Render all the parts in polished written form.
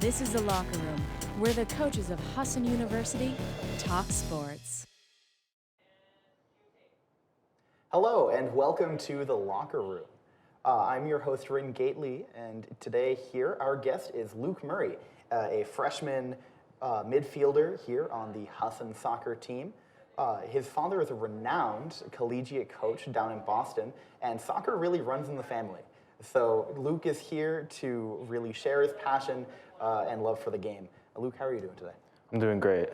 This is The Locker Room, where the coaches of Husson University talk sports. Hello, and welcome to The Locker Room. I'm your host, Rin Gately, and today here our guest is Luke Murray, a freshman midfielder here on the Husson soccer team. His father is a renowned collegiate coach down in Boston, and soccer really runs in the family. So Luke is here to really share his passion and love for the game. Luke, how are you doing today? I'm doing great.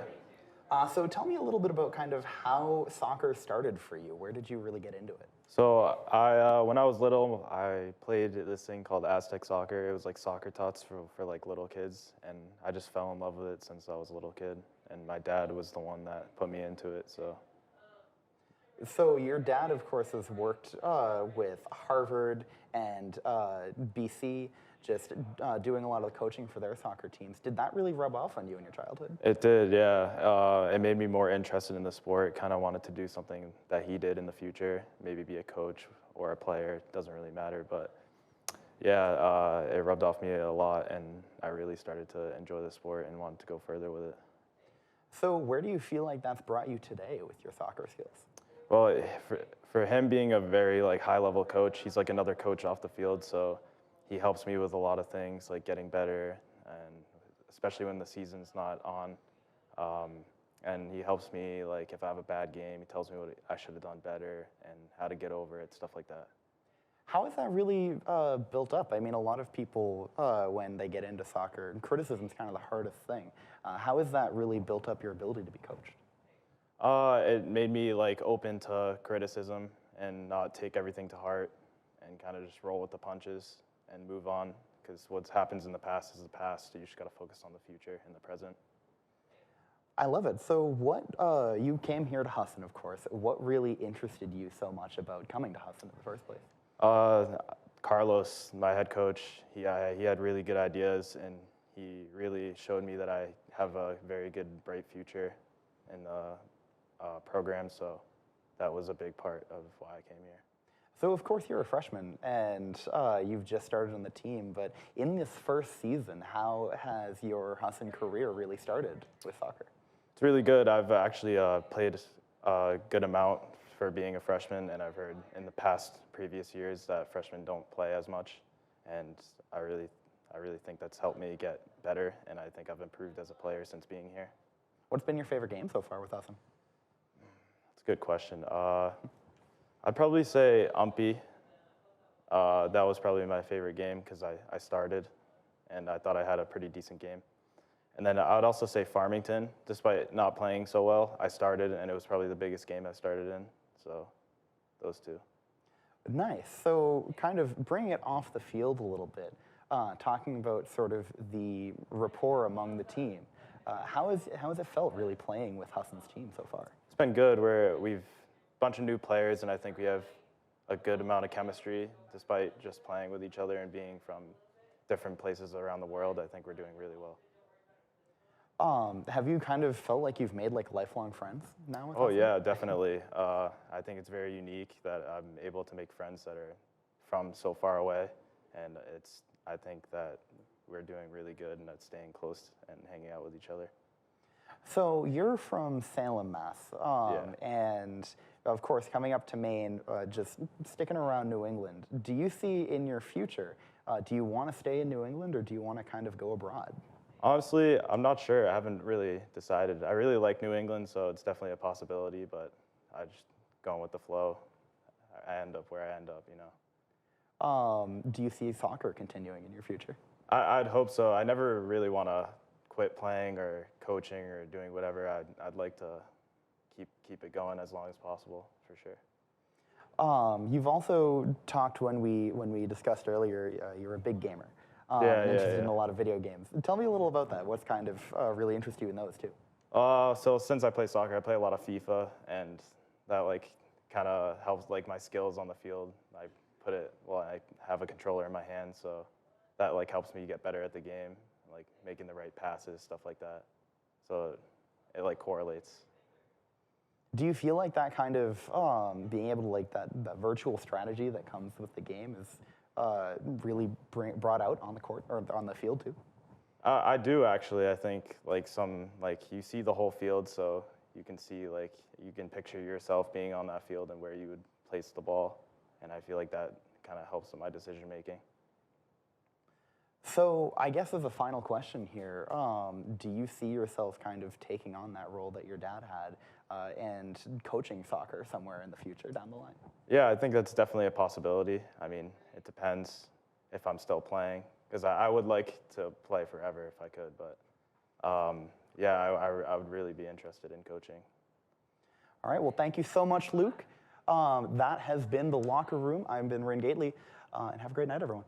So tell me a little bit about kind of how soccer started for you. Where did you really get into it? So when I was little, I played this thing called Aztec soccer. It was like soccer tots for like little kids, and I just fell in love with it since I was a little kid. And my dad was the one that put me into it. So your dad, of course, has worked with Harvard and BC, just doing a lot of the coaching for their soccer teams. Did that really rub off on you in your childhood? It did, yeah. It made me more interested in the sport. Kind of wanted to do something that he did in the future, maybe be a coach or a player. It doesn't really matter, but yeah, it rubbed off me a lot, and I really started to enjoy the sport and wanted to go further with it. So where do you feel like that's brought you today with your soccer skills? Well, for him being a very high-level coach, he's like another coach off the field, so he helps me with a lot of things, like getting better, and especially when the season's not on. And he helps me, like if I have a bad game, he tells me what I should have done better and how to get over it, stuff like that. How is that really built up? I mean, a lot of people, when they get into soccer, and criticism is kind of the hardest thing. How has that really built up your ability to be coached? It made me open to criticism and not take everything to heart and kind of just roll with the punches and move on, because what happens in the past is the past. You just got to focus on the future and the present. I love it. So what, you came here to Husson, of course. What really interested you so much about coming to Husson in the first place? Carlos, my head coach, he had really good ideas, and he really showed me that I have a very good, bright future in the program, so that was a big part of why I came here. So of course you're a freshman, and you've just started on the team, but in this first season, how has your Husson career really started with soccer? It's really good. I've actually played a good amount for being a freshman, and I've heard in the previous years that freshmen don't play as much, and I really think that's helped me get better, and I think I've improved as a player since being here. What's been your favorite game so far with Husson? That's a good question. I'd probably say Umpy. That was probably my favorite game because I started, and I thought I had a pretty decent game. And then I would also say Farmington. Despite not playing so well, I started, and it was probably the biggest game I started in. So those two. Nice. So kind of bringing it off the field a little bit, talking about sort of the rapport among the team. How has it felt really playing with Husson's team so far? It's been good. We've a bunch of new players, and I think we have a good amount of chemistry despite just playing with each other and being from different places around the world. I think we're doing really well. Have you kind of felt like you've made lifelong friends now with Oh Husson? yeah, definitely. I think it's very unique that I'm able to make friends that are from so far away, and I think that we're doing really good and at staying close and hanging out with each other. So you're from Salem, Mass, Yeah. and of course coming up to Maine, just sticking around New England. Do you see in your future, do you want to stay in New England or do you want to kind of go abroad? Honestly, I'm not sure. I haven't really decided. I really like New England, so it's definitely a possibility, but I just going with the flow. I end up where I end up, you know. Do you see soccer continuing in your future? I'd hope so. I never really want to quit playing or coaching or doing whatever. I'd like to keep it going as long as possible, for sure. You've also talked when we discussed earlier, you're a big gamer. Interested in a lot of video games. Tell me a little about that. What's kind of really interests you in those too? So since I play soccer, I play a lot of FIFA, and that kind of helps my skills on the field. I have a controller in my hand, so that helps me get better at the game, making the right passes, stuff like that. So it correlates. Do you feel like that kind of being able to that virtual strategy that comes with the game is really brought out on the court or on the field too? I do actually. I think like you see the whole field, so you can see you can picture yourself being on that field and where you would place the ball, and I feel like that kind of helps with my decision making. So I guess as a final question here, do you see yourself kind of taking on that role that your dad had and coaching soccer somewhere in the future down the line? Yeah, I think that's definitely a possibility. I mean, it depends if I'm still playing, because I would like to play forever if I could, but yeah, I would really be interested in coaching. All right, well, thank you so much, Luke. That has been The Locker Room. I've been Rin Gately, and have a great night, everyone.